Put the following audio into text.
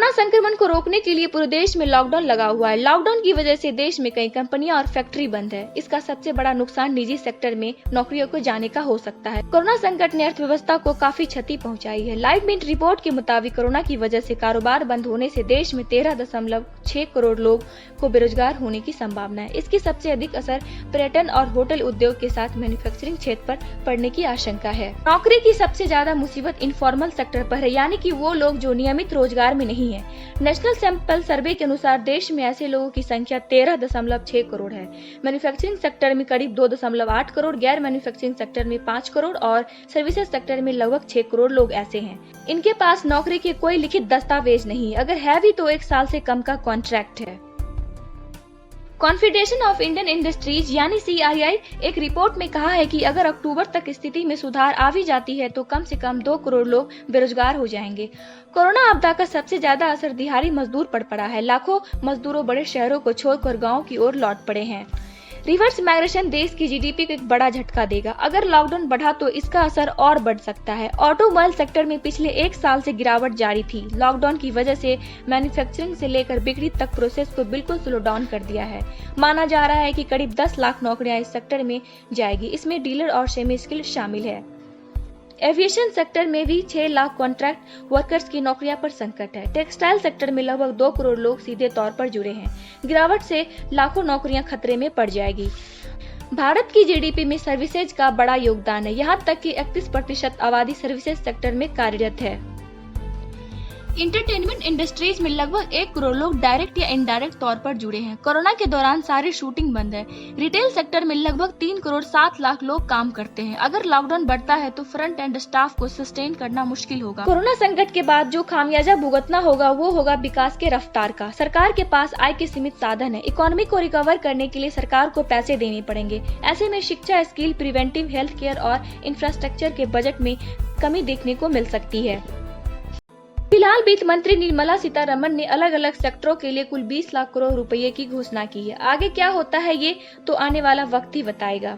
Corona संक्रमण को रोकने के लिए पूरे देश में लॉकडाउन लगा हुआ है। लॉकडाउन की वजह से देश में कई कंपनियां और फैक्ट्री बंद है। इसका सबसे बड़ा नुकसान निजी सेक्टर में नौकरियों को जाने का हो सकता है। कोरोना संकट ने अर्थव्यवस्था को काफी क्षति पहुंचाई है। लाइव मिंट रिपोर्ट के मुताबिक कोरोना की वजह से कारोबार बंद होने से देश में 13.6 करोड़ लोग को बेरोजगार होने की संभावना है। इसकी सबसे अधिक असर पर्यटन और होटल उद्योग के साथ मैन्युफैक्चरिंग क्षेत्र पर पड़ने की आशंका है। नौकरी की सबसे ज्यादा मुसीबत इनफॉर्मल सेक्टर पर है, यानी कि वो लोग जो नियमित रोजगार में नहीं है। नेशनल सैंपल सर्वे के अनुसार देश में ऐसे लोगों की संख्या 13.6 करोड़ है। मैन्युफैक्चरिंग सेक्टर में करीब 2.8 करोड़, गैर मैन्युफैक्चरिंग सेक्टर में 5 करोड़ और सर्विसेज सेक्टर में लगभग 6 करोड़ लोग ऐसे हैं। इनके पास नौकरी के कोई लिखित दस्तावेज नहीं, अगर है भी तो 1 साल से कम का कॉन्ट्रैक्ट है। कॉन्फेडरेशन ऑफ इंडियन इंडस्ट्रीज यानी CII एक रिपोर्ट में कहा है कि अगर अक्टूबर तक स्थिति में सुधार आ भी जाती है तो कम से कम 2 करोड़ लोग बेरोजगार हो जाएंगे। कोरोना आपदा का सबसे ज्यादा असर दिहाड़ी मजदूर पर पड़ा है। लाखों मजदूरों बड़े शहरों को छोड़कर गाँव की ओर लौट पड़े हैं। रिवर्स माइग्रेशन देश की GDP को एक बड़ा झटका देगा। अगर लॉकडाउन बढ़ा तो इसका असर और बढ़ सकता है। ऑटोमोबाइल सेक्टर में पिछले 1 साल से गिरावट जारी थी। लॉकडाउन की वजह से मैन्युफैक्चरिंग से लेकर बिक्री तक प्रोसेस को बिल्कुल स्लो डाउन कर दिया है। माना जा रहा है कि करीब 10 लाख नौकरियां इस सेक्टर में जाएगी। इसमें डीलर और सेमी स्किल्ड शामिल है। एविएशन सेक्टर में भी 6 लाख कॉन्ट्रैक्ट वर्कर्स की नौकरियां पर संकट है। टेक्सटाइल सेक्टर में लगभग 2 करोड़ लोग सीधे तौर पर जुड़े हैं। गिरावट से लाखों नौकरियां खतरे में पड़ जाएगी। भारत की GDP में सर्विसेज का बड़ा योगदान है। यहाँ तक कि 31% आबादी सर्विसेज सेक्टर में कार्यरत है। इंटरटेनमेंट इंडस्ट्रीज में लगभग 1 करोड़ लोग डायरेक्ट या इनडायरेक्ट तौर पर जुड़े हैं। कोरोना के दौरान सारी शूटिंग बंद है। रिटेल सेक्टर में लगभग 3 करोड़ 7 लाख लोग काम करते हैं। अगर लॉकडाउन बढ़ता है तो फ्रंट एंड स्टाफ को सस्टेन करना मुश्किल होगा। कोरोना संकट के बाद जो खामियाजा भुगतना होगा वो होगा विकास के रफ्तार का। सरकार के पास आय के सीमित साधन है। इकोनॉमी को रिकवर करने के लिए सरकार को पैसे देने पड़ेंगे। ऐसे में शिक्षा, स्किल, प्रिवेंटिव हेल्थ केयर और इंफ्रास्ट्रक्चर के बजट में कमी देखने को मिल सकती है। फिलहाल वित्त मंत्री निर्मला सीतारमण ने अलग अलग सेक्टरों के लिए कुल 20 लाख करोड़ रुपए की घोषणा की है। आगे क्या होता है ये तो आने वाला वक्त ही बताएगा।